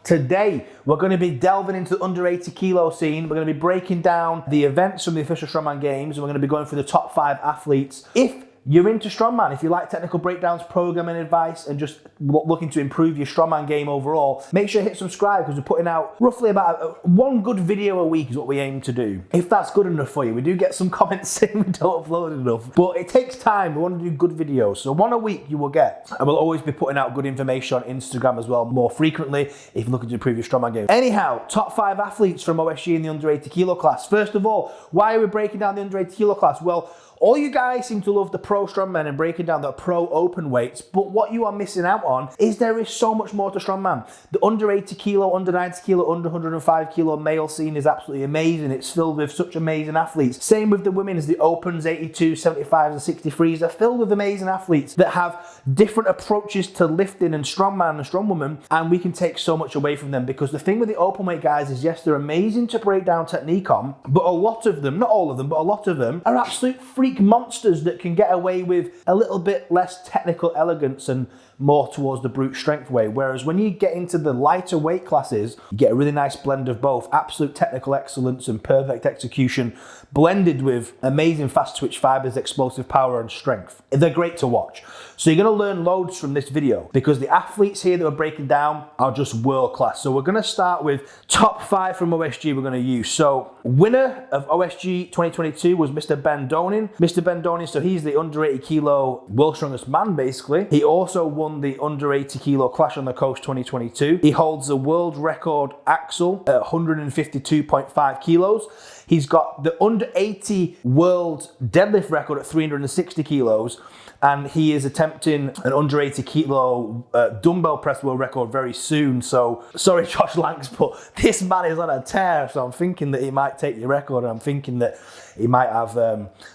Today, we're going to be delving into the under 80 kilo scene. We're going to be breaking down the events from the official Strongman Games, and we're going to be going through the top 5 athletes. If you're into Strongman, if you like technical breakdowns, programming advice, and just looking to improve your Strongman game overall, make sure you hit subscribe because we're putting out roughly about one good video a week is what we aim to do. If that's good enough for you, we do get some comments saying we don't upload enough, but it takes time. We want to do good videos, so one a week you will get. And we'll always be putting out good information on Instagram as well more frequently if you're looking to improve your Strongman game. Anyhow, top 5 athletes from OSG in the under 80 kilo class. First of all, why are we breaking down the under 80 kilo class? Well, all you guys seem to love the pro strongman and breaking down the pro open weights, but what you are missing out on is there is so much more to strongman. The under 80 kilo, under 90 kilo, under 105 kilo male scene is absolutely amazing. It's filled with such amazing athletes. Same with the women's, the opens, 82, 75s and 63s. They're filled with amazing athletes that have different approaches to lifting and strongman and strongwoman, and we can take so much away from them because the thing with the open weight guys is, yes, they're amazing to break down technique on, but a lot of them, not all of them, but a lot of them are absolute freak monsters that can get away with a little bit less technical elegance and more towards the brute strength way. Whereas when you get into the lighter weight classes, you get a really nice blend of both absolute technical excellence and perfect execution blended with amazing fast twitch fibers, explosive power and strength. They're great to watch. So you're going to learn loads from this video because the athletes here that we're breaking down are just world class. So we're going to start with top 5 from OSG we're going to use. So winner of OSG 2022 was Mr. Ben Donin. Mr. Ben Donin, so he's the under 80 kilo world strongest man basically. He also won the under 80 kilo Clash on the Coast 2022. He holds the world record axle at 152.5 kilos. He's got the under 80 world deadlift record at 360 kilos. And he is attempting an under 80 kilo dumbbell press world record very soon. So, sorry Josh Lanks, but this man is on a tear. So I'm thinking that he might take your record, and I'm thinking that he might have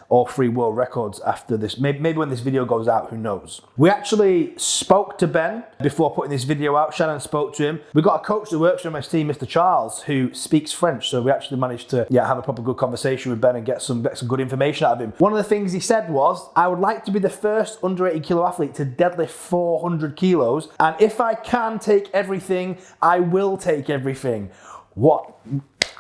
all 3 world records after this. Maybe when this video goes out, who knows? We actually spoke to Ben before putting this video out. Shannon spoke to him. We got a coach that works for MST, Mr. Charles, who speaks French. So we actually managed to have a proper good conversation with Ben and get some good information out of him. One of the things he said was, I would like to be the first under 80 kilo athlete to deadlift 400 kilos. And if I can take everything, I will take everything. What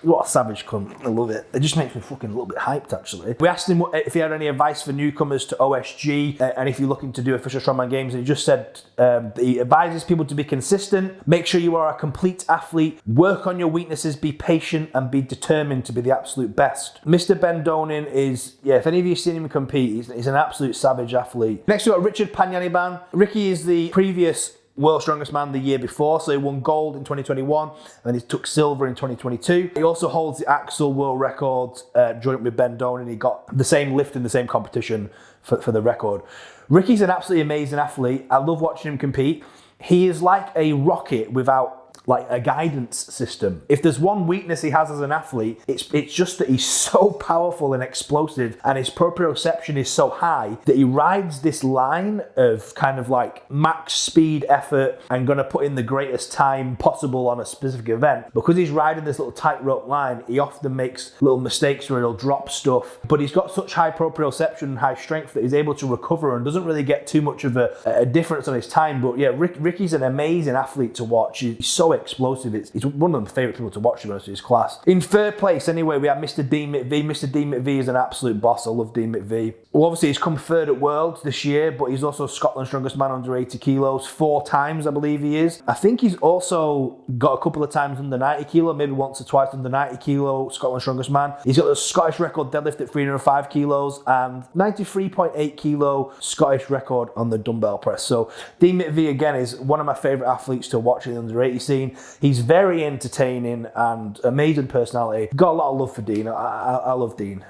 a savage cunt. I love it. It just makes me fucking a little bit hyped, actually. We asked him if he had any advice for newcomers to OSG and if you're looking to do official Strongman Games, and he just said that he advises people to be consistent, make sure you are a complete athlete, work on your weaknesses, be patient and be determined to be the absolute best. Mr. Ben Donin is, if any of you have seen him compete, he's an absolute savage athlete. Next we've got Richard Panyaniban. Ricky is the previous World Strongest Man the year before, so he won gold in 2021 and he took silver in 2022. He also holds the axle world record joint with Ben Donin. He got the same lift in the same competition for the record. Ricky's an absolutely amazing athlete. I love watching him compete. He is like a rocket without like a guidance system. If there's one weakness he has as an athlete, it's just that he's so powerful and explosive and his proprioception is so high that he rides this line of kind of like max speed effort and gonna put in the greatest time possible on a specific event. Because he's riding this little tightrope line, he often makes little mistakes where he'll drop stuff, but he's got such high proprioception and high strength that he's able to recover and doesn't really get too much of a difference on his time. But yeah, Ricky's an amazing athlete to watch. He's so explosive. He's one of my favourite people to watch, to be honest, his class. In third place, anyway, we have Mr. Dean McVie. Mr. Dean McVie is an absolute boss. I love Dean McVie. Well, obviously, he's come third at Worlds this year, but he's also Scotland's strongest man under 80 kilos. 4 times, I believe he is. I think he's also got a couple of times under 90 kilo, maybe once or twice under 90 kilo, Scotland's strongest man. He's got the Scottish record deadlift at 305 kilos and 93.8 kilo Scottish record on the dumbbell press. So Dean McVie, again, is one of my favourite athletes to watch in the under 80 scene. He's very entertaining and amazing personality. Got a lot of love for Dean. I love Dean.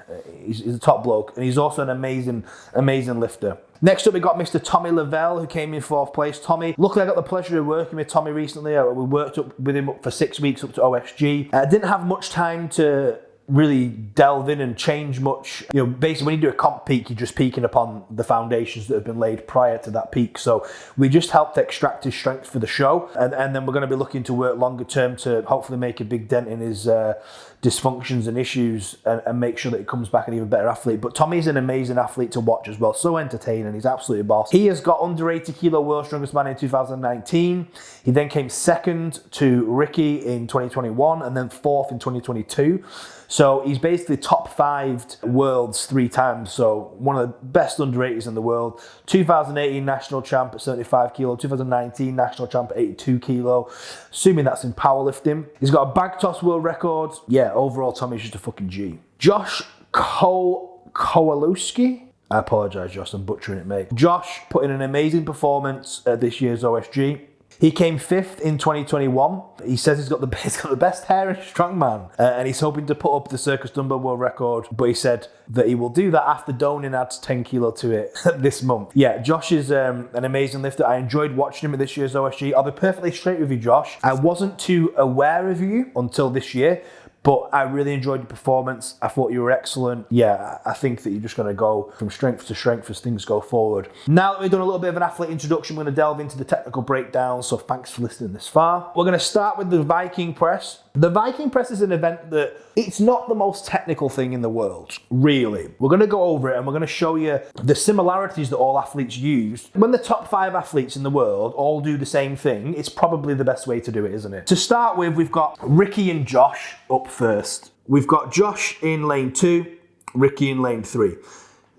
He's a top bloke, and he's also an amazing lifter. Next up, we got Mr. Tommy Lavelle, who came in 4th place. Tommy, luckily I got the pleasure of working with Tommy recently. We worked up with him for 6 weeks up to OSG. I didn't have much time to really delve in and change much. You know, basically when you do a comp peak, you're just peaking upon the foundations that have been laid prior to that peak. So we just helped extract his strength for the show, and then we're going to be looking to work longer term to hopefully make a big dent in his dysfunctions and issues, and make sure that he comes back an even better athlete. But Tommy's an amazing athlete to watch as well, so entertaining. He's absolutely a boss. He has got under 80 kilo world's strongest man in 2019. He then came second to Ricky in 2021 and then fourth in 2022. So he's basically top 5 worlds 3 times. So one of the best under 80s in the world. 2018 national champ at 75 kilo, 2019 national champ at 82 kilo. Assuming that's in powerlifting. He's got a bag toss world record. Yeah, overall Tommy's just a fucking G. Josh Kowalewski. I apologise, Josh, I'm butchering it, mate. Josh put in an amazing performance at this year's OSG. He came 5th in 2021. He says he's got the best hair in Strongman, and he's hoping to put up the Circus Dumbbell World Record, but he said that he will do that after Donin adds 10 kilo to it this month. Yeah, Josh is an amazing lifter. I enjoyed watching him at this year's OSG. I'll be perfectly straight with you, Josh. I wasn't too aware of you until this year, but I really enjoyed your performance. I thought you were excellent. Yeah, I think that you're just going to go from strength to strength as things go forward. Now that we've done a little bit of an athlete introduction, we're going to delve into the technical breakdown. So thanks for listening this far. We're going to start with the Viking Press. The Viking Press is an event that it's not the most technical thing in the world, really. We're going to go over it and we're going to show you the similarities that all athletes use. When the top 5 athletes in the world all do the same thing, it's probably the best way to do it, isn't it? To start with, we've got Ricky and Josh up first. We've got Josh in lane 2, Ricky in lane 3.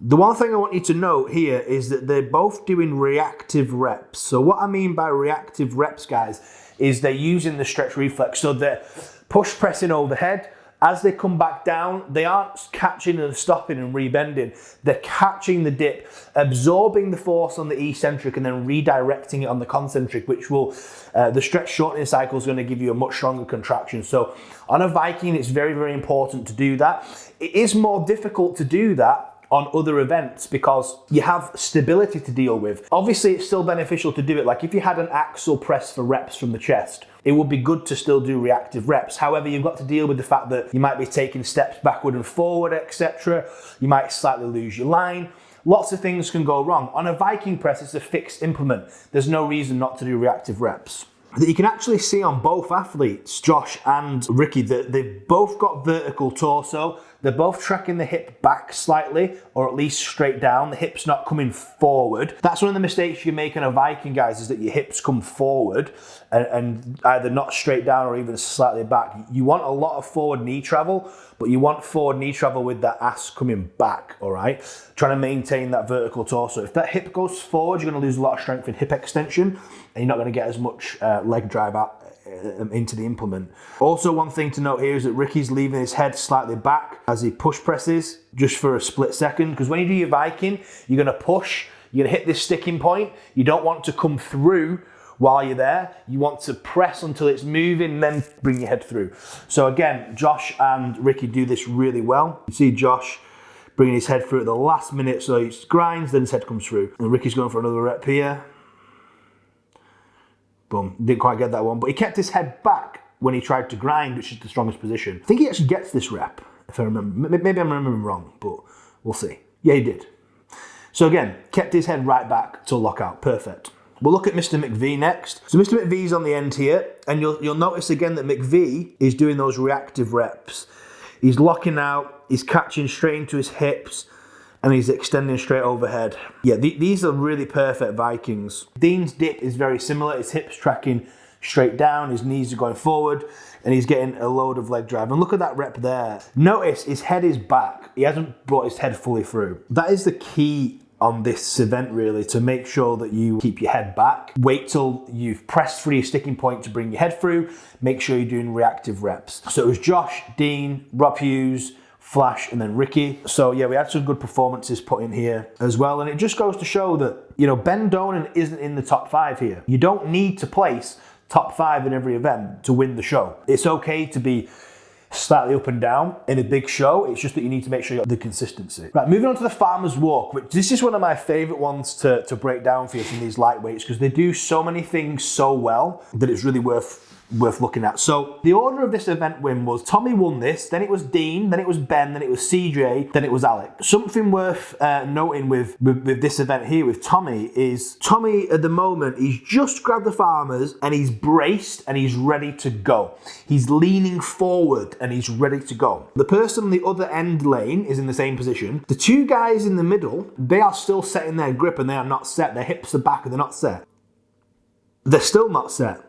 The one thing I want you to note here is that they're both doing reactive reps. So what I mean by reactive reps, guys, is they're using the stretch reflex. So they're push pressing overhead. As they come back down, they aren't catching and stopping and rebending. They're catching the dip, absorbing the force on the eccentric and then redirecting it on the concentric, which will, the stretch shortening cycle is going to give you a much stronger contraction. So on a Viking, it's very, very important to do that. It is more difficult to do that on other events because you have stability to deal with. Obviously, it's still beneficial to do it. Like if you had an axle press for reps from the chest, it would be good to still do reactive reps. However, you've got to deal with the fact that you might be taking steps backward and forward, etc. You might slightly lose your line. Lots of things can go wrong. On a Viking press, it's a fixed implement. There's no reason not to do reactive reps. That you can actually see on both athletes, Josh and Ricky, that they've both got vertical torso. They're both tracking the hip back slightly, or at least straight down. The hip's not coming forward. That's one of the mistakes you make on a Viking, guys, is that your hips come forward and either not straight down or even slightly back. You want a lot of forward knee travel, but you want forward knee travel with that ass coming back, all right? Trying to maintain that vertical torso. If that hip goes forward, you're going to lose a lot of strength in hip extension, and you're not going to get as much leg drive out into the implement. Also, one thing to note here is that Ricky's leaving his head slightly back as he push presses just for a split second, because when you do your Viking, you're going to push, you're going to hit this sticking point. You don't want to come through while you're there. You want to press until it's moving, then bring your head through. So again, Josh and Ricky do this really well. You see Josh bringing his head through at the last minute, so he grinds, then his head comes through. And Ricky's going for another rep here. Boom, didn't quite get that one, but he kept his head back when he tried to grind, which is the strongest position. I think he actually gets this rep, if I remember. Maybe I'm remembering wrong, but we'll see. Yeah, he did. So again, kept his head right back to lock out, perfect. We'll look at Mr. McVie next. So Mr. McVie's on the end here, and you'll notice again that McVie is doing those reactive reps. He's locking out, he's catching straight into his hips, and he's extending straight overhead. Yeah, these are really perfect Vikings. Dean's dip is very similar. His hips tracking straight down, his knees are going forward, and he's getting a load of leg drive. And look at that rep there. Notice his head is back. He hasn't brought his head fully through. That is the key on this event, really, to make sure that you keep your head back. Wait till you've pressed through your sticking point to bring your head through. Make sure you're doing reactive reps. So it was Josh, Dean, Rob Hughes, Flash, and then Ricky. So yeah, we had some good performances put in here as well. And it just goes to show that, you know, Ben Donan isn't in the top 5 here. You don't need to place top 5 in every event to win the show. It's okay to be slightly up and down in a big show. It's just that you need to make sure you got the consistency. Right, moving on to the Farmer's Walk, which this is one of my favorite ones to break down for you from these lightweights, because they do so many things so well that it's really worth worth looking at. So the order of this event win was Tommy won this, then it was Dean, then it was Ben, then it was CJ, then it was Alec. Something worth noting with this event here with Tommy is Tommy at the moment, he's just grabbed the farmers and he's braced and he's ready to go. He's leaning forward and he's ready to go. The person on the other end lane is in the same position. The two guys in the middle, they are still setting their grip and they are not set. Their hips are back and they're not set. They're still not set.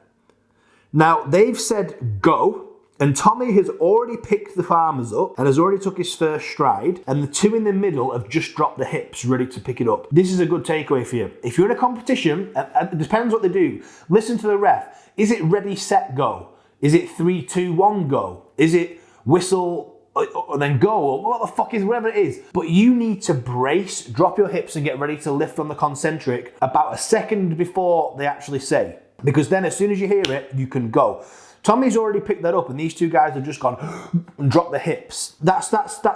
Now, they've said go, and Tommy has already picked the farmers up and has already took his first stride, and the two in the middle have just dropped the hips, ready to pick it up. This is a good takeaway for you. If you're in a competition, it depends what they do. Listen to the ref. Is it ready, set, go? Is it 3, 2, 1, go? Is it whistle, and then go, or what the fuck is, whatever it is. But you need to brace, drop your hips and get ready to lift on the concentric about a second before they actually say. Because then as soon as you hear it, you can go. Tommy's already picked that up and these two guys have just gone and dropped the hips. That's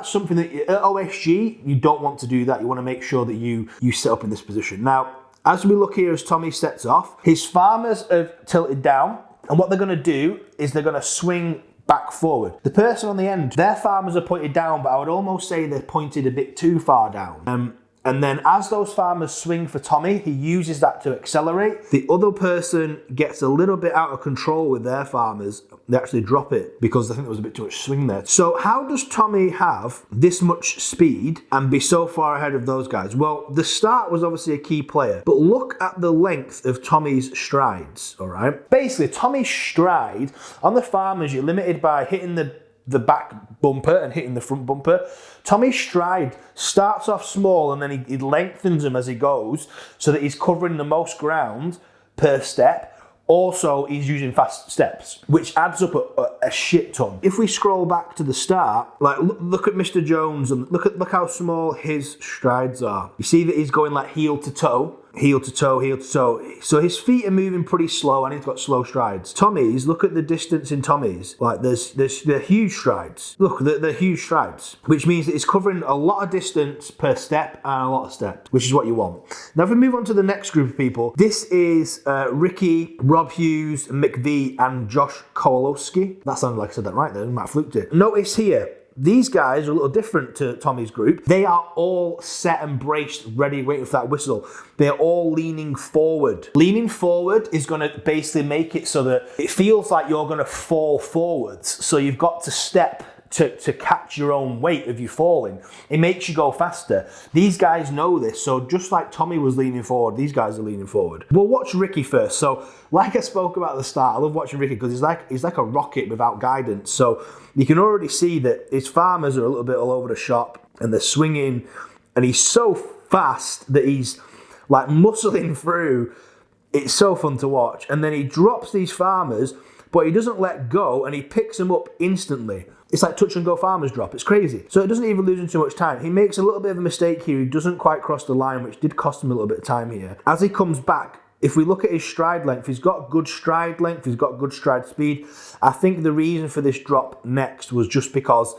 something that at OSG, you don't want to do that. You want to make sure that you set up in this position. Now, as we look here as Tommy sets off, his farmers have tilted down, and what they're going to do is they're going to swing back forward. The person on the end, their farmers are pointed down, but I would almost say they're pointed a bit too far down. And then as those farmers swing for Tommy, he uses that to accelerate. The other person gets a little bit out of control with their farmers. They actually drop it because I think there was a bit too much swing there. So how does Tommy have this much speed and be so far ahead of those guys? Well, the start was obviously a key player, but look at the length of Tommy's strides, all right? Basically, Tommy's stride on the farmers, you're limited by hitting the back bumper and hitting the front bumper. Tommy's stride starts off small and then he lengthens them as he goes so that he's covering the most ground per step. Also, he's using fast steps, which adds up a shit ton. If we scroll back to the start, like look at Mr. Jones and look how small his strides are. You see that he's going like heel to toe. Heel to toe, heel to toe. So his feet are moving pretty slow and he's got slow strides. Tommy's, look at the distance in Tommy's. Like they're huge strides. Look, they're huge strides, which means that he's covering a lot of distance per step and a lot of steps, which is what you want. Now, if we move on to the next group of people, this is Ricky, Rob Hughes, McVie, and Josh Kowalowski. That sounded like I said that right there. I might have fluked it. Notice here, these guys are a little different to Tommy's group. They are all set and braced, ready, waiting for that whistle. They're all leaning forward. Leaning forward is going to basically make it so that it feels like you're going to fall forwards. So you've got to step to catch your own weight of you falling. It makes you go faster. These guys know this. So just like Tommy was leaning forward, these guys are leaning forward. We'll watch Ricky first. So like I spoke about at the start, I love watching Ricky because he's like a rocket without guidance. So you can already see that his farmers are a little bit all over the shop and they're swinging, and he's so fast that he's like muscling through. It's so fun to watch. And then he drops these farmers, but he doesn't let go and he picks them up instantly. It's like touch and go farmers drop. It's crazy. So it doesn't even lose him too much time. He makes a little bit of a mistake here. He doesn't quite cross the line, which did cost him a little bit of time here. As he comes back, if we look at his stride length, he's got good stride length, he's got good stride speed. I think the reason for this drop next was just because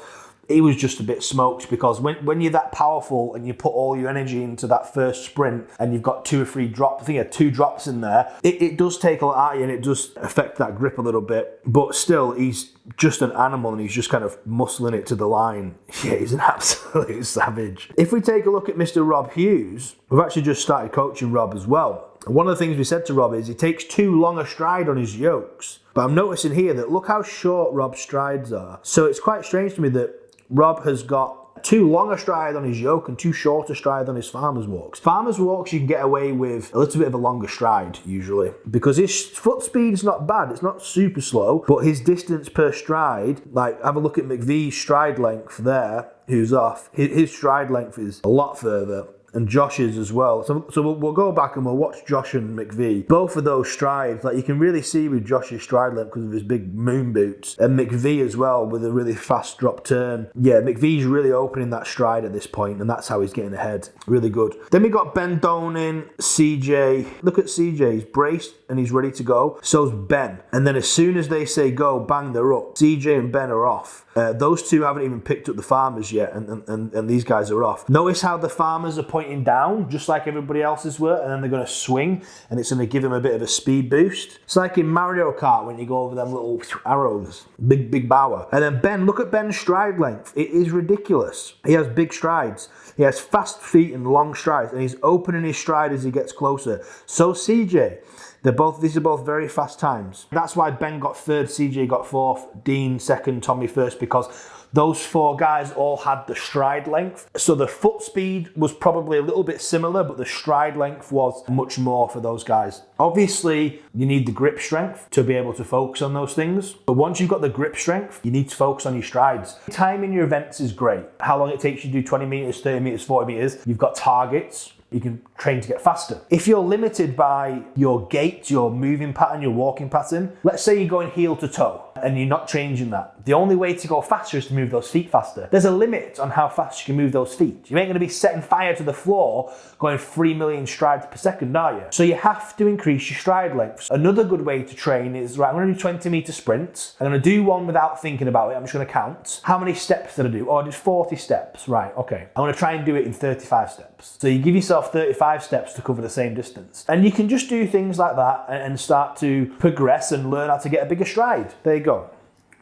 he was just a bit smoked, because when you're that powerful and you put all your energy into that first sprint and you've got 2 or 3 drops, I think he had 2 drops in there, it does take a lot out of you and it does affect that grip a little bit. But still, he's just an animal and he's just kind of muscling it to the line. Yeah, he's an absolute savage. If we take a look at Mr. Rob Hughes, we've actually just started coaching Rob as well. And one of the things we said to Rob is he takes too long a stride on his yokes. But I'm noticing here that look how short Rob's strides are. So it's quite strange to me that Rob has got too long a stride on his yoke and too short a stride on his farmer's walks. Farmer's walks, you can get away with a little bit of a longer stride, usually, because his foot speed's not bad. It's not super slow, but his distance per stride, like have a look at McVie's stride length there, who's off. His stride length is a lot further. And Josh's as well. So we'll go back and we'll watch Josh and McVie. Both of those strides, like you can really see with Josh's stride length because of his big moon boots. And McVie as well with a really fast drop turn. Yeah, McVie's really opening that stride at this point, and that's how he's getting ahead. Really good. Then we got Ben Donin, CJ. Look at CJ, he's braced and he's ready to go. So's Ben. And then as soon as they say go, bang, they're up. CJ and Ben are off. Those two haven't even picked up the farmers yet, and these guys are off. Notice how the farmers are pointing pointing down, just like everybody else's were, and then they're going to swing, and it's going to give them a bit of a speed boost. It's like in Mario Kart when you go over them little arrows, big bower. And then Ben, look at Ben's stride length. It is ridiculous. He has big strides. He has fast feet and long strides, and he's opening his stride as he gets closer. So CJ. These are both very fast times. That's why Ben got third, CJ got fourth, Dean second, Tommy first, because those 4 guys all had the stride length. So the foot speed was probably a little bit similar, but the stride length was much more for those guys. Obviously, you need the grip strength to be able to focus on those things. But once you've got the grip strength, you need to focus on your strides. Time in your events is great. How long it takes you to do 20 meters, 30 meters, 40 meters. You've got targets. You can train to get faster. If you're limited by your gait, your moving pattern, your walking pattern, let's say you're going heel to toe and you're not changing that. The only way to go faster is to move those feet faster. There's a limit on how fast you can move those feet. You ain't gonna be setting fire to the floor going 3 million strides per second, are you? So you have to increase your stride length. Another good way to train is, right, I'm gonna do 20 meter sprints. I'm gonna do one without thinking about it. I'm just gonna count. How many steps did I do? Oh, I did 40 steps. Right, okay. I'm gonna try and do it in 35 steps. So you give yourself 35 steps to cover the same distance. And you can just do things like that and start to progress and learn how to get a bigger stride. There you go.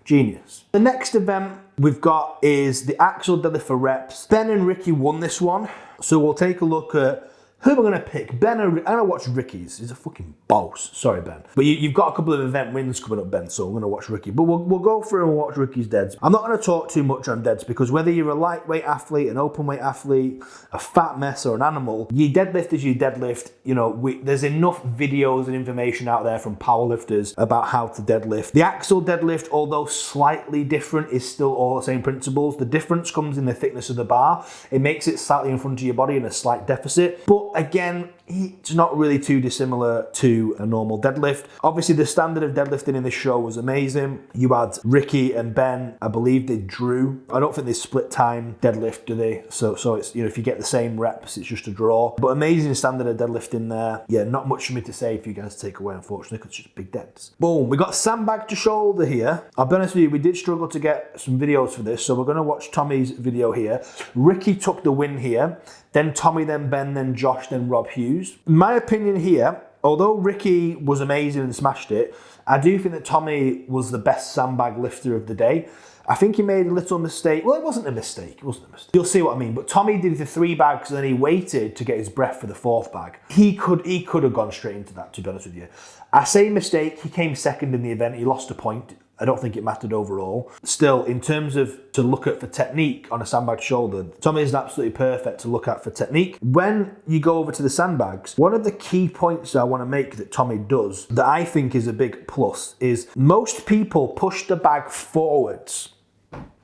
Genius. The next event we've got is the axle deadlift for reps. Ben and Ricky won this one. So we'll take a look at who we're going to pick. Ben or Ricky. I'm going to watch Ricky's. He's a fucking boss. Sorry, Ben. But you've got a couple of event wins coming up, Ben, so I'm going to watch Ricky. But we'll go through and watch Ricky's deads. I'm not going to talk too much on deads because whether you're a lightweight athlete, an open weight athlete, a fat mess or an animal, your deadlift is your deadlift. You know, there's enough videos and information out there from powerlifters about how to deadlift. The axle deadlift, although slightly different, is still all the same principles. The difference comes in the thickness of the bar. It makes it slightly in front of your body in a slight deficit. But again, it's not really too dissimilar to a normal deadlift. Obviously, the standard of deadlifting in this show was amazing. You had Ricky and Ben, I believe they drew. I don't think they split time deadlift, do they? So it's, you know, if you get the same reps, it's just a draw. But amazing standard of deadlifting there. Yeah, not much for me to say for you guys to take away, unfortunately, because it's just big deads. Boom, we got Sandbag to shoulder here. I'll be honest with you, we did struggle to get some videos for this, so we're gonna watch Tommy's video here. Ricky took the win here. Then Tommy, then Ben, then Josh, then Rob Hughes. In my opinion here, although Ricky was amazing and smashed it, I do think that Tommy was the best sandbag lifter of the day. I think he made a little mistake. Well, it wasn't a mistake. It wasn't a mistake. You'll see what I mean. But Tommy did the 3 bags and then he waited to get his breath for the 4th bag. He could have gone straight into that, to be honest with you. I say mistake. He came second in the event. He lost a point. I don't think it mattered overall. Still, in terms of to look at for technique on a sandbag shoulder, Tommy is absolutely perfect to look at for technique. When you go over to the sandbags, one of the key points I want to make that Tommy does that I think is a big plus is most people push the bag forwards.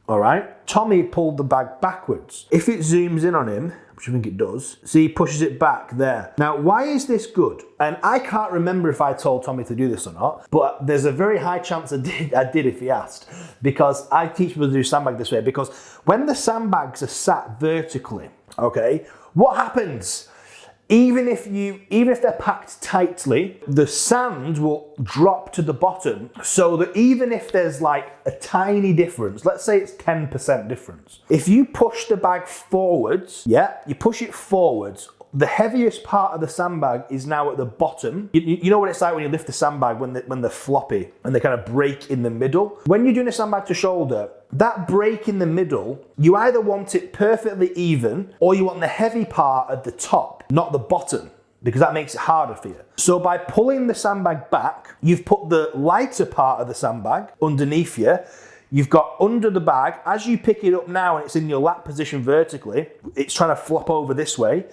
All right? Tommy pulled the bag backwards. If it zooms in on him, which I think it does, see, he pushes it back there. Now, why is this good? And I can't remember if I told Tommy to do this or not, but there's a very high chance I did if he asked, because I teach people to do sandbag this way, because when the sandbags are sat vertically, okay, what happens? Even if they're packed tightly, the sand will drop to the bottom so that even if there's like a tiny difference, let's say it's 10% difference, if you push the bag forwards, yeah, you push it forwards, the heaviest part of the sandbag is now at the bottom. You know what it's like when you lift the sandbag when they're floppy and they kind of break in the middle? When you're doing a sandbag to shoulder, that break in the middle, you either want it perfectly even or you want the heavy part at the top, not the bottom, because that makes it harder for you. So by pulling the sandbag back, you've put the lighter part of the sandbag underneath you. You've got under the bag, as you pick it up now and it's in your lap position vertically, it's trying to flop over this way.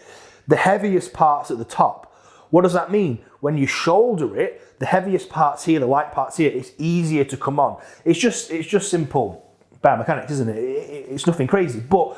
The heaviest part's at the top. What does that mean? When you shoulder it, the heaviest part's here, the light part's here, it's easier to come on. It's just simple biomechanics, isn't it? It's nothing crazy, but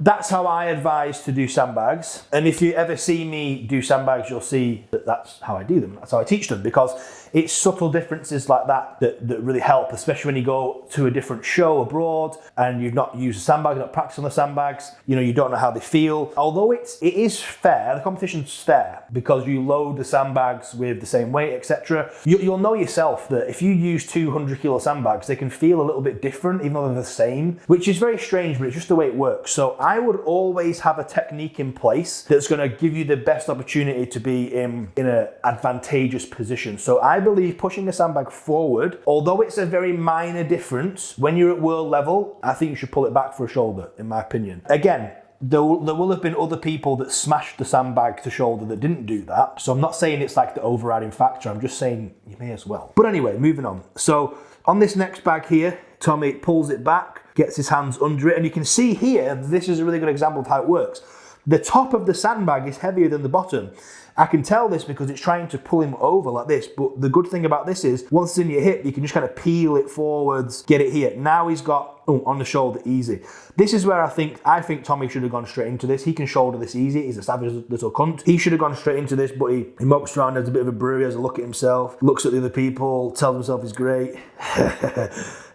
that's how I advise to do sandbags. And if you ever see me do sandbags, you'll see that that's how I do them. That's how I teach them, because it's subtle differences like that really help, especially when you go to a different show abroad and you've not used a sandbag, you're not practicing the sandbags, you know, you don't know how they feel. Although it is fair, the competition's fair, because you load the sandbags with the same weight, etc. You'll know yourself that if you use 200 kilo sandbags, they can feel a little bit different, even though they're the same, which is very strange, but it's just the way it works. So I would always have a technique in place that's going to give you the best opportunity to be in an advantageous position. So I believe pushing a sandbag forward, although it's a very minor difference, when you're at world level, I think you should pull it back for a shoulder, in my opinion. Again, there will have been other people that smashed the sandbag to shoulder that didn't do that. So I'm not saying it's like the overriding factor. I'm just saying you may as well. But anyway, moving on. So on this next bag here, Tommy pulls it back, gets his hands under it. And you can see here, this is a really good example of how it works. The top of the sandbag is heavier than the bottom. I can tell this because it's trying to pull him over like this, but the good thing about this is once it's in your hip, you can just kind of peel it forwards, get it here. Now he's got on the shoulder easy. This is where I think Tommy should have gone straight into this. He can shoulder this easy. He's a savage little cunt. He should have gone straight into this, but he mopes around, has a bit of a brewery, has a look at himself, looks at the other people, tells himself he's great,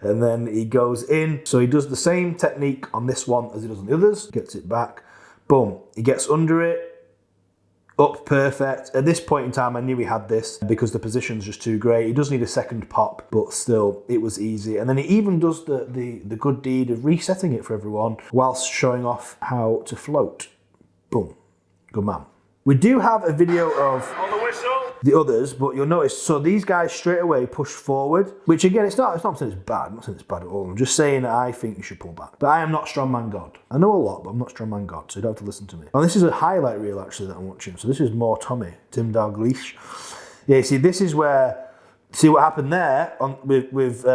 and then he goes in. So he does the same technique on this one as he does on the others, gets it back, boom, he gets under it, up, perfect. At this point in time, I knew he had this because the position's just too great. He does need a second pop, but still, it was easy. And then he even does the good deed of resetting it for everyone whilst showing off how to float. Boom. Good man. We do have a video of the others, but you'll notice, so these guys straight away push forward, which again, it's not saying it's bad. I'm not saying it's bad at all. I'm just saying that I think you should pull back. But I am not Strongman God. I know a lot, but I'm not Strongman God, so you don't have to listen to me. And this is a highlight reel, actually, that I'm watching. So this is more Tommy, Tim Dalglish. Yeah, see, this is where, see what happened there with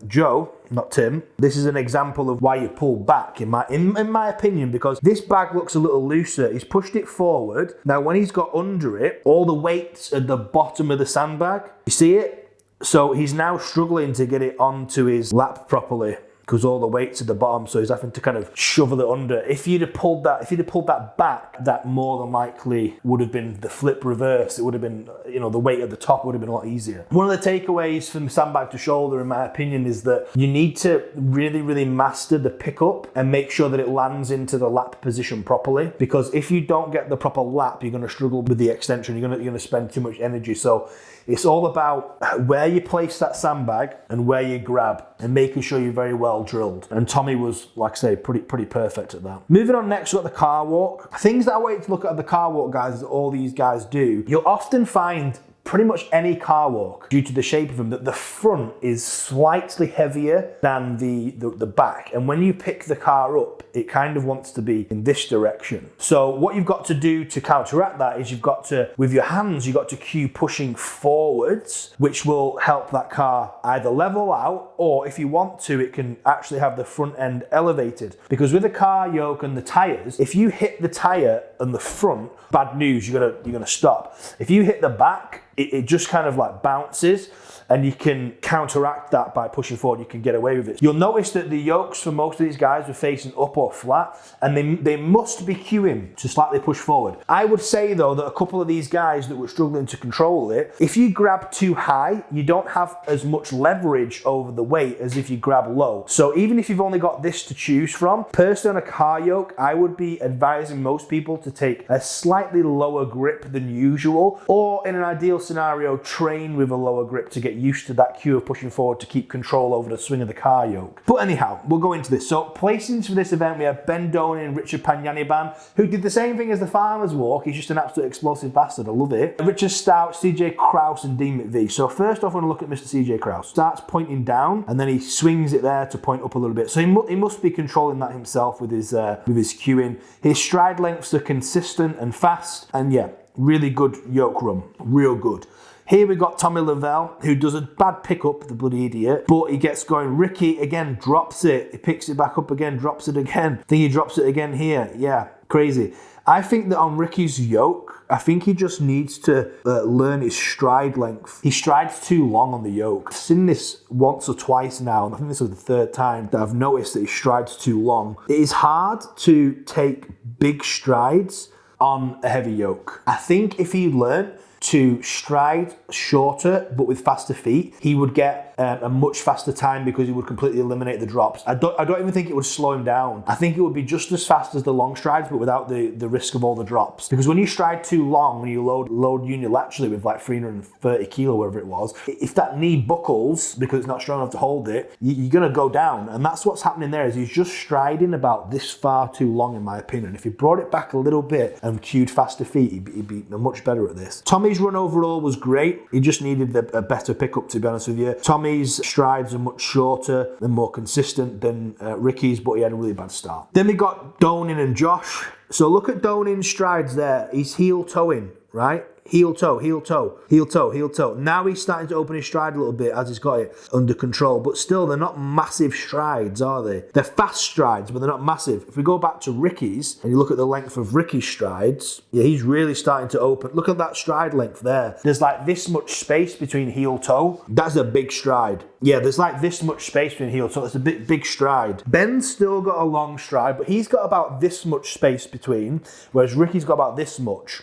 Joe, not Tim. This is an example of why you pull back, in my opinion, because this bag looks a little looser. He's pushed it forward. Now, when he's got under it, all the weight's at the bottom of the sandbag. You see it? So he's now struggling to get it onto his lap properly because all the weight's at the bottom, so he's having to kind of shovel it under. If you'd have pulled that back, that more than likely would have been the flip reverse. It would have been, the weight at the top would have been a lot easier. One of the takeaways from sandbag to shoulder, in my opinion, is that you need to really, really master the pickup and make sure that it lands into the lap position properly. Because if you don't get the proper lap, you're going to struggle with the extension. You're going to spend too much energy. So it's all about where you place that sandbag and where you grab and making sure you're very well drilled. And Tommy was, like I say, pretty perfect at that. Moving on next, we've got the car walk. Things that I want you to look at the car walk, guys, that all these guys do. You'll often find pretty much any car walk, due to the shape of them, that the front is slightly heavier than the back. And when you pick the car up, it kind of wants to be in this direction. So what you've got to do to counteract that is you've got to, with your hands, you've got to cue pushing forwards, which will help that car either level out, or if you want to, it can actually have the front end elevated. Because with the car yoke and the tires, if you hit the tire and the front, bad news, you're gonna stop. If you hit the back, it just kind of like bounces, and you can counteract that by pushing forward. You can get away with it. You'll notice that the yokes for most of these guys were facing up or flat, and they must be cueing to slightly push forward. I would say though that a couple of these guys that were struggling to control it, if you grab too high, you don't have as much leverage over the weight as if you grab low. So even if you've only got this to choose from, personally on a car yoke, I would be advising most people to take a slightly lower grip than usual, or in an ideal scenario, train with a lower grip to get used to that cue of pushing forward to keep control over the swing of the car yoke. But anyhow, we'll go into this. So placings for this event, we have Ben Doney and Richard Panyaniban, who did the same thing as the farmer's walk. He's just an absolute explosive bastard. I love it. Richard Stout, CJ Krause, and Dean McVie. So first off, I'm going to look at Mr. CJ Krause. Starts pointing down, and then he swings it there to point up a little bit. So he must be controlling that himself with his cueing. His stride lengths are consistent and fast, and yeah, really good yoke run. Real good. Here we got Tommy Lavelle, who does a bad pickup, the bloody idiot, but he gets going. Ricky, again, drops it. He picks it back up again, drops it again. I think he drops it again here. Yeah, crazy. I think that on Ricky's yoke, I think he just needs to learn his stride length. He strides too long on the yoke. I've seen this once or twice now, and I think this was the third time that I've noticed that he strides too long. It is hard to take big strides on a heavy yoke. I think if he learned to stride shorter but with faster feet, he would get a much faster time because he would completely eliminate the drops. I don't even think it would slow him down. I think it would be just as fast as the long strides, but without the risk of all the drops. Because when you stride too long, when you load unilaterally with like 330 kilo, whatever it was, if that knee buckles because it's not strong enough to hold it, you're gonna go down. And that's what's happening there, is he's just striding about this far too long, in my opinion. If he brought it back a little bit and cued faster feet, he'd be much better at this. Tommy's run overall was great. He just needed a better pickup, to be honest with you. Tommy's strides are much shorter and more consistent than Ricky's, but he had a really bad start. Then we got Donin and Josh. So look at Donin's strides there. He's heel toeing, right? Heel toe, heel toe, heel toe, heel toe. Now he's starting to open his stride a little bit as he's got it under control, but still they're not massive strides, are they? They're fast strides, but they're not massive. If we go back to Ricky's and you look at the length of Ricky's strides, yeah, he's really starting to open. Look at that stride length there. There's like this much space between heel toe. That's a big stride. Yeah, there's like this much space between heel toe. That's a big stride. Ben's still got a long stride, but he's got about this much space between, whereas Ricky's got about this much.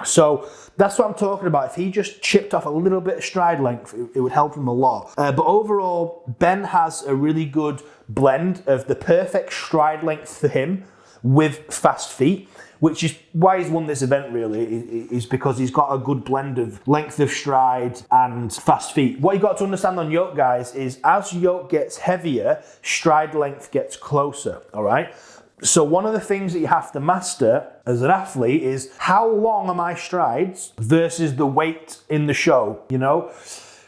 So that's what I'm talking about. If he just chipped off a little bit of stride length, it would help him a lot. But overall, Ben has a really good blend of the perfect stride length for him with fast feet, which is why he's won this event really, is because he's got a good blend of length of stride and fast feet. What you got to understand on yoke, guys, is as yoke gets heavier, stride length gets closer, all right? So one of the things that you have to master as an athlete is how long are my strides versus the weight in the show, you know?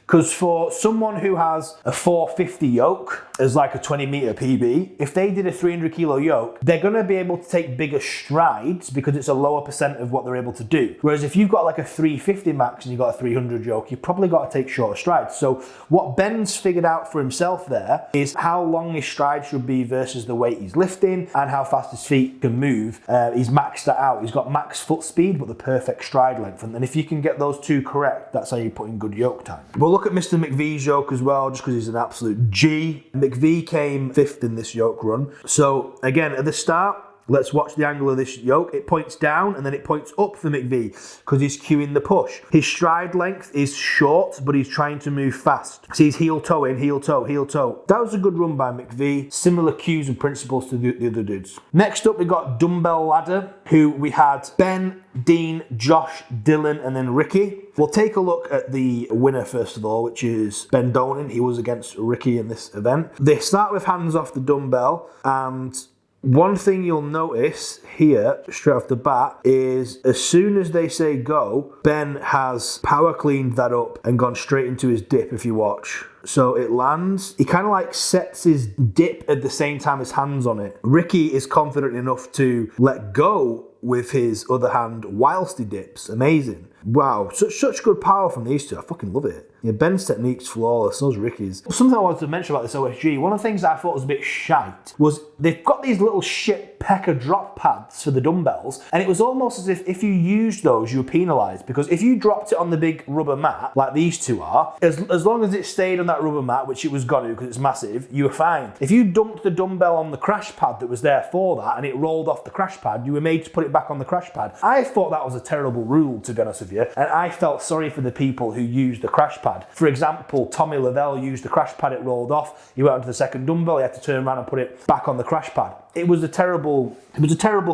Because for someone who has a 450 yoke as like a 20 meter PB, if they did a 300 kilo yoke, they're gonna be able to take bigger strides because it's a lower percent of what they're able to do. Whereas if you've got like a 350 max and you've got a 300 yoke, you probably got to take shorter strides. So what Ben's figured out for himself there is how long his stride should be versus the weight he's lifting and how fast his feet can move. He's maxed that out. He's got max foot speed, but the perfect stride length. And if you can get those two correct, that's how you put in good yoke time. Well, look at Mr. McVie's yoke as well, just because he's an absolute G. McVie came 5th in this yoke run. So again, at the start, let's watch the angle of this yoke. It points down and then it points up for McVie because he's cueing the push. His stride length is short, but he's trying to move fast. So he's heel toe in, heel toe, heel toe. That was a good run by McVie. Similar cues and principles to the other dudes. Next up, we got Dumbbell Ladder, who we had Ben, Dean, Josh, Dylan, and then Ricky. We'll take a look at the winner first of all, which is Ben Donin. He was against Ricky in this event. They start with hands off the dumbbell, and one thing you'll notice here, straight off the bat, is as soon as they say go, Ben has power cleaned that up and gone straight into his dip, if you watch. So it lands, he kind of like sets his dip at the same time as hands on it. Ricky is confident enough to let go with his other hand whilst he dips. Amazing. Wow, such good power from these two. I fucking love it. Yeah, Ben's technique's flawless, so's Ricky's. Something I wanted to mention about this OSG, one of the things that I thought was a bit shite was they've got these little shit pecker drop pads for the dumbbells, and it was almost as if you used those, you were penalised, because if you dropped it on the big rubber mat, like these two are, as long as it stayed on that rubber mat, which it was got to because it's massive, you were fine. If you dumped the dumbbell on the crash pad that was there for that, and it rolled off the crash pad, you were made to put it back on the crash pad. I thought that was a terrible rule, to be honest with you, and I felt sorry for the people who used the crash pad. For example, Tommy Lavelle used the crash pad, it rolled off, he went onto the second dumbbell, he had to turn around and put it back on the crash pad. It was a terrible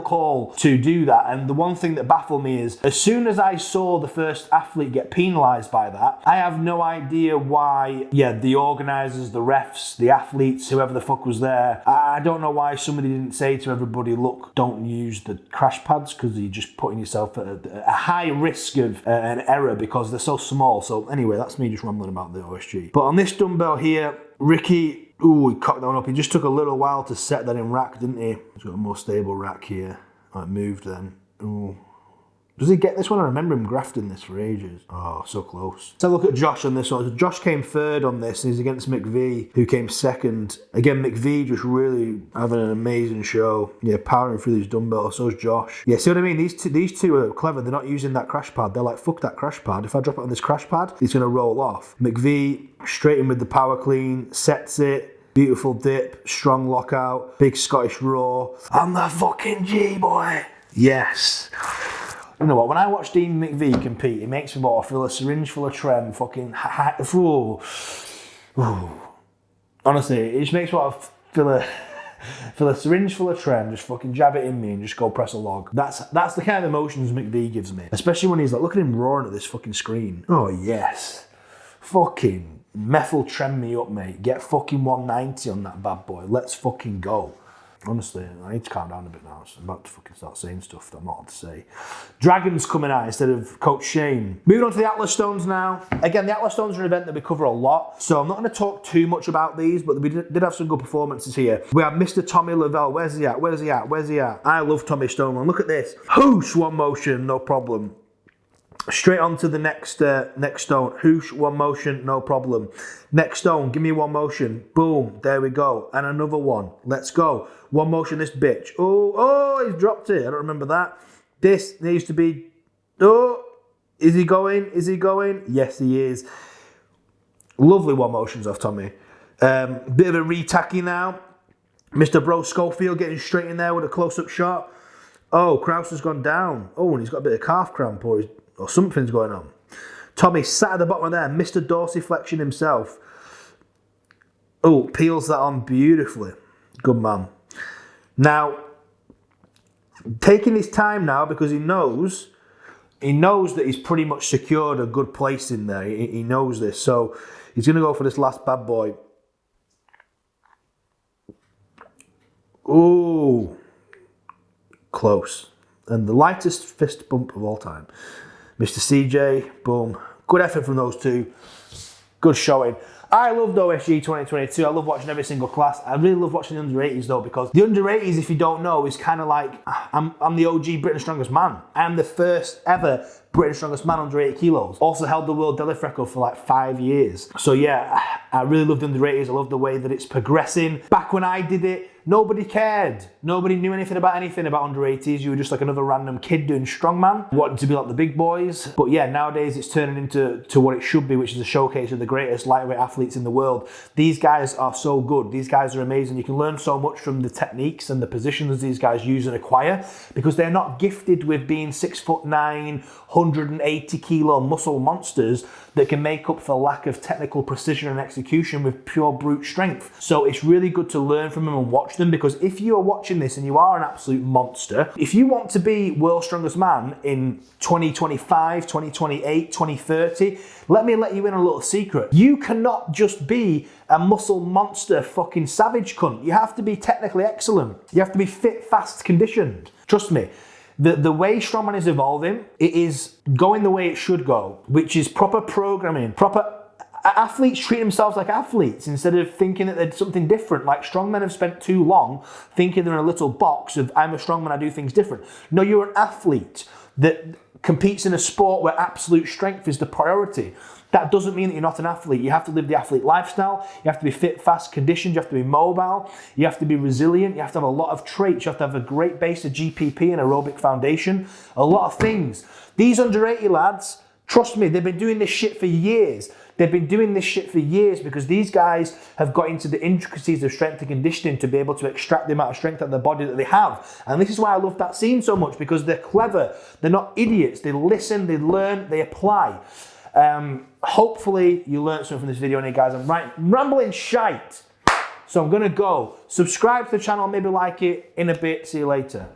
call to do that, and the one thing that baffled me is as soon as I saw the first athlete get penalised by that, I have no idea why, the organisers, the refs, the athletes, whoever the fuck was there, I don't know why somebody didn't say to everybody, look, don't use the crash pads because you're just putting yourself at a high risk of an error because they're so small. So anyway, that's me just rambling about the OSG. But on this dumbbell here, Ricky, he cocked that one up. He just took a little while to set that in rack, didn't he? He's got a more stable rack here. Oh, it moved then. Ooh. Does he get this one? I remember him grafting this for ages. Oh, so close. Let's have a look at Josh on this one. So Josh came 3rd on this, and he's against McVie, who came 2nd. Again, McVie just really having an amazing show. Yeah, powering through these dumbbells. So is Josh. Yeah, see what I mean? These two are clever. They're not using that crash pad. They're like, fuck that crash pad. If I drop it on this crash pad, it's going to roll off. McVie, straight in with the power clean, sets it. Beautiful dip, strong lockout, big Scottish roar. I'm the fucking G, boy. Yes. You know what, when I watch Dean McVie compete, it makes me want to fill a syringe full of Trem, fucking, honestly, it just makes me want to fill a syringe full of Trem, just fucking jab it in me and just go press a log. That's the kind of emotions McVie gives me. Especially when he's like, look at him roaring at this fucking screen. Oh yes. Fucking methyl Trem me up, mate. Get fucking 190 on that bad boy. Let's fucking go. Honestly, I need to calm down a bit now, so I'm about to fucking start saying stuff that I'm not allowed to say. Dragon's coming out instead of Coach Shane. Moving on to the Atlas Stones now. Again, the Atlas Stones are an event that we cover a lot, so I'm not going to talk too much about these, but we did have some good performances here. We have Mr. Tommy Lavelle. Where's he at? Where's he at? Where's he at? I love Tommy Stoneman. Look at this. Whoosh, one motion, no problem. Straight on to the next stone. Whoosh, one motion, no problem. Next stone, give me one motion. Boom, there we go. And another one. Let's go. One motion, this bitch. Oh, he's dropped it. I don't remember that. This needs to be... Oh, is he going? Is he going? Yes, he is. Lovely one motions off Tommy. Bit of a re-tacky now. Mr. Bro Schofield getting straight in there with a close-up shot. Oh, Kraus has gone down. Oh, and he's got a bit of calf cramp or something's going on. Tommy sat at the bottom of there. Mr. Dorsiflexion himself. Oh, peels that on beautifully. Good man. Now, taking his time now because he knows that he's pretty much secured a good place in there. He knows this. So he's going to go for this last bad boy. Oh, close. And the lightest fist bump of all time. Mr. CJ, boom. Good effort from those two. Good showing. I loved OSG 2022. I love watching every single class. I really love watching the under 80s though, because the under 80s, if you don't know, is kind of like, I'm the OG Britain's Strongest Man. I'm the first ever Britain's Strongest Man under 80 kilos. Also held the world deadlift record for like 5 years. So yeah, I really love the under 80s. I love the way that it's progressing. Back when I did it, nobody cared. Nobody knew anything about under 80s. You were just like another random kid doing strongman, wanting to be like the big boys. But yeah, nowadays it's turning into what it should be, which is a showcase of the greatest lightweight athletes in the world. These guys are so good. These guys are amazing. You can learn so much from the techniques and the positions these guys use and acquire, because they're not gifted with being 6'9", 180 kilo muscle monsters that can make up for lack of technical precision and execution with pure brute strength. So it's really good to learn from them and watch them, because if you are watching this and you are an absolute monster, if you want to be world's strongest man in 2025, 2028, 2030, let me let you in a little secret. You cannot just be a muscle monster fucking savage cunt. You have to be technically excellent. You have to be fit, fast, conditioned. Trust me. The way strongman is evolving, it is going the way it should go, which is proper programming, proper athletes treat themselves like athletes instead of thinking that they're something different. Like strongmen have spent too long thinking they're in a little box of I'm a strongman, I do things different. No, you're an athlete that competes in a sport where absolute strength is the priority. That doesn't mean that you're not an athlete. You have to live the athlete lifestyle. You have to be fit, fast, conditioned. You have to be mobile. You have to be resilient. You have to have a lot of traits. You have to have a great base of GPP and aerobic foundation. A lot of things. These under 80 lads, trust me, they've been doing this shit for years. They've been doing this shit for years because these guys have got into the intricacies of strength and conditioning to be able to extract the amount of strength out of their body that they have. And this is why I love that scene so much, because they're clever. They're not idiots. They listen, they learn, they apply. Hopefully you learned something from this video, and guys, I'm rambling shite. So I'm gonna go. Subscribe to the channel, maybe like it. In a bit, see you later.